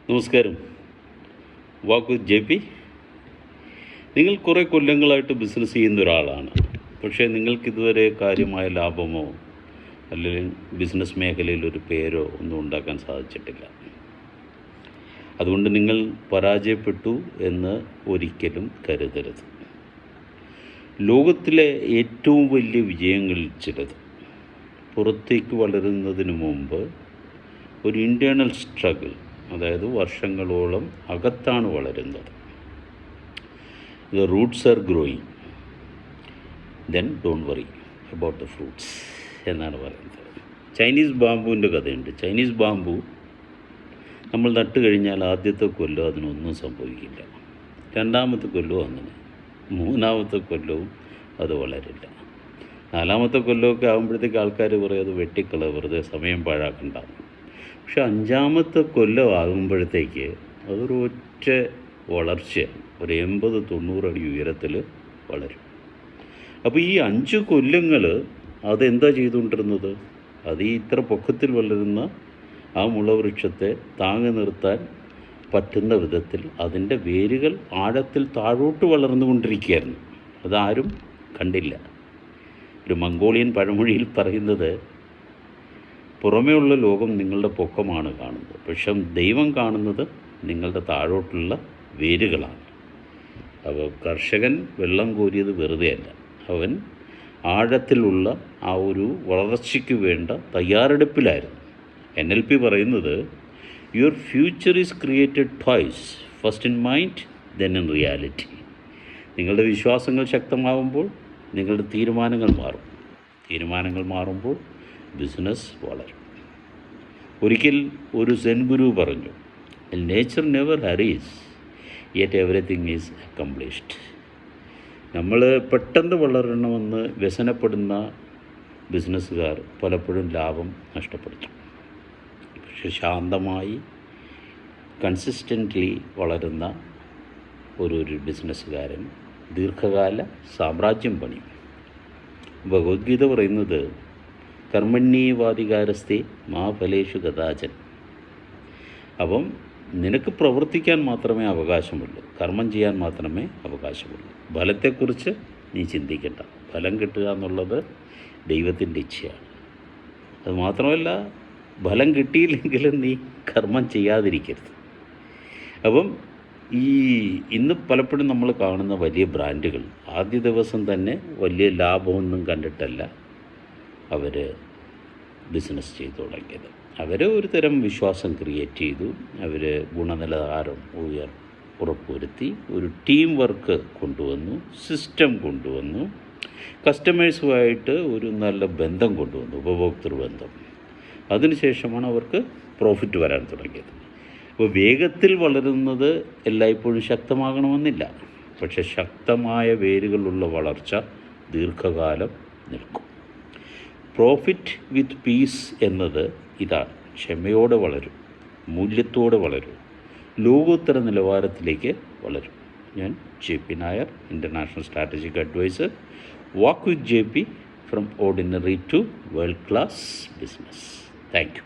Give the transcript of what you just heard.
നമസ്കാരം. വാക്ക് JP. നിങ്ങൾ കുറേ കൊല്ലങ്ങളായിട്ട് ബിസിനസ് ചെയ്യുന്ന ഒരാളാണ്. പക്ഷേ നിങ്ങൾക്കിതുവരെ കാര്യമായ ലാഭമോ അല്ലെങ്കിൽ ബിസിനസ് മേഖലയിൽ ഒരു പേരോ ഒന്നും ഉണ്ടാക്കാൻ സാധിച്ചിട്ടില്ല. അതുകൊണ്ട് നിങ്ങൾ പരാജയപ്പെട്ടു എന്ന് ഒരിക്കലും കരുതരുത്. ലോകത്തിലെ ഏറ്റവും വലിയ വിജയങ്ങളിൽ ചിലത് പുറത്തേക്ക് വളരുന്നതിന് മുമ്പ് ഒരു ഇൻറ്റേർണൽ സ്ട്രഗിൾ, അതായത് വർഷങ്ങളോളം അകത്താണ് വളരുന്നത്. The roots are growing, then don't worry about the fruits എന്നാണ് പറയുന്നത്. ചൈനീസ് ബാമ്പുവിൻ്റെ കഥയുണ്ട്. ചൈനീസ് ബാമ്പു നമ്മൾ നട്ട് കഴിഞ്ഞാൽ ആദ്യത്തെ കൊല്ലം അതിനൊന്നും സംഭവിക്കില്ല, രണ്ടാമത്തെ കൊല്ലവും അങ്ങനെ, മൂന്നാമത്തെ കൊല്ലവും അത് വളരില്ല, നാലാമത്തെ കൊല്ലമൊക്കെ ആകുമ്പോഴത്തേക്ക് ആൾക്കാർ പറയും അത് വെട്ടിക്കള, വെറുതെ സമയം പാഴാക്കണ്ട. പക്ഷെ അഞ്ചാമത്തെ കൊല്ലം ആകുമ്പോഴത്തേക്ക് അതൊരു ഒറ്റ വളർച്ചയാണ്, ഒരു 80-90 അടി ഉയരത്തിൽ വളരും. അപ്പോൾ ഈ 5 കൊല്ലങ്ങൾ അതെന്താ ചെയ്തുകൊണ്ടിരുന്നത്? അത് ഈ ഇത്ര പൊക്കത്തിൽ വളരുന്ന ആ മുളവൃക്ഷത്തെ താങ്ങി നിർത്താൻ പറ്റുന്ന വിധത്തിൽ അതിൻ്റെ വേരുകൾ ആഴത്തിൽ താഴോട്ട് വളർന്നുകൊണ്ടിരിക്കുകയായിരുന്നു. അതാരും കണ്ടില്ല. ഒരു മംഗോളിയൻ പഴമൊഴിയിൽ പറയുന്നത്, പുറമേയുള്ള ലോകം നിങ്ങളുടെ പൊക്കമാണ് കാണുന്നത്, പക്ഷെ ദൈവം കാണുന്നത് നിങ്ങളുടെ താഴോട്ടുള്ള വേരുകളാണ്. അപ്പോൾ കർഷകൻ വെള്ളം കോരിയത് വെറുതെയല്ല, അവൻ ആഴത്തിലുള്ള ആ ഒരു വളർച്ചയ്ക്ക് വേണ്ട തയ്യാറെടുപ്പിലായിരുന്നു. NLP പറയുന്നത്, your future is created twice, first in mind then in reality. നിങ്ങളുടെ വിശ്വാസങ്ങൾ ശക്തമാകുമ്പോൾ നിങ്ങളുടെ തീരുമാനങ്ങൾ മാറും. തീരുമാനങ്ങൾ മാറുമ്പോൾ ബിസിനസ് വളരും. ഒരിക്കൽ ഒരു സെൻ ഗുരു പറഞ്ഞു, nature never hurries yet everything is accomplished. നമ്മൾ പെട്ടെന്ന് വളരണമെന്ന് വ്യസനപ്പെടുന്ന ബിസിനസ്സുകാർ പലപ്പോഴും ലാഭം നഷ്ടപ്പെടുത്തും. പക്ഷെ ശാന്തമായി കൺസിസ്റ്റൻ്റ്ലി വളരുന്ന ഒരു ബിസിനസ്സുകാരൻ ദീർഘകാല സാമ്രാജ്യം പണിയും. ഭഗവത്ഗീത പറയുന്നത്, കർമ്മണ്യേവാധികാരസ്തേ മാ ഫലേഷു കദാചൻ. അപ്പം നിനക്ക് പ്രവർത്തിക്കാൻ മാത്രമേ അവകാശമുള്ളൂ, കർമ്മം ചെയ്യാൻ മാത്രമേ അവകാശമുള്ളൂ. ഫലത്തെക്കുറിച്ച് നീ ചിന്തിക്കേണ്ട. ഫലം കിട്ടുക എന്നുള്ളത് ദൈവത്തിൻ്റെ ഇച്ഛയാണ്. അതുമാത്രമല്ല, ഫലം കിട്ടിയില്ലെങ്കിലും നീ കർമ്മം ചെയ്യാതിരിക്കരുത്. അപ്പം ഇന്ന് പലപ്പോഴും നമ്മൾ കാണുന്ന വലിയ ബ്രാൻഡുകൾ ആദ്യ ദിവസം തന്നെ വലിയ ലാഭമൊന്നും കണ്ടിട്ടല്ല അവർ ബിസിനസ് ചെയ്തു തുടങ്ങിയത്. അവർ ഒരു തരം വിശ്വാസം ക്രിയേറ്റ് ചെയ്തു, അവർ ഗുണനിലവാരം ഉറപ്പുവരുത്തി, ഒരു ടീം വർക്ക് കൊണ്ടുവന്നു, സിസ്റ്റം കൊണ്ടുവന്നു, കസ്റ്റമേഴ്സുമായിട്ട് ഒരു നല്ല ബന്ധം കൊണ്ടുവന്നു, ഉപഭോക്തൃ ബന്ധം. അതിനുശേഷമാണ് അവർക്ക് പ്രോഫിറ്റ് വരാൻ തുടങ്ങിയത്. അപ്പോൾ വേഗത്തിൽ വളരുന്നത് എല്ലായ്പ്പോഴും ശക്തമാകണമെന്നില്ല, പക്ഷെ ശക്തമായ വേരുകളുള്ള വളർച്ച ദീർഘകാലം നിൽക്കും. പ്രോഫിറ്റ് വിത്ത് പീസ് എന്നത് ഇതാണ്. ക്ഷമയോടെ വളരും, മൂല്യത്തോടെ വളരും, ലോകോത്തര നിലവാരത്തിലേക്ക് വളരും. ഞാൻ JP Nair, international strategic adviser. Walk with JP, from ordinary to world class business. Thank U.